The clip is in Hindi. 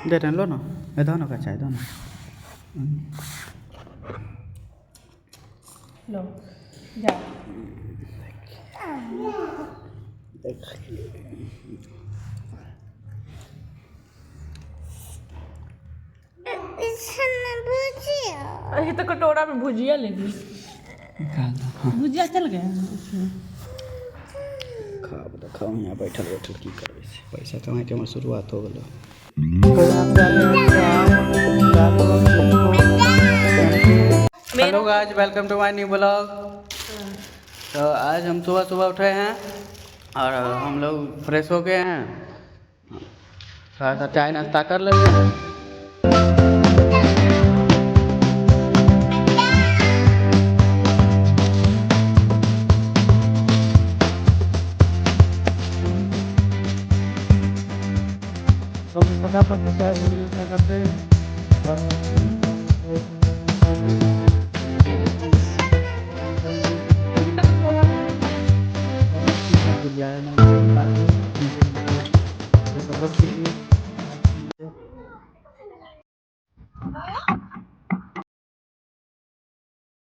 दे रहे लो ना, ये दोनों का चाय दोनों लो जा। ये तो कटोरा में भुजिया ले ली। भुजिया चल गया उसमें। खाओ यहाँ बैठल बैठल की करबे से पैसा कमाए के हमर शुरुआत हो गलो। Hello guys, welcome to my new blog. तो आज हम सुबह सुबह उठे हैं और हम लोग फ्रेश हो गए हैं, थोड़ा सा चाय नाश्ता कर लेते हैं। करते हैं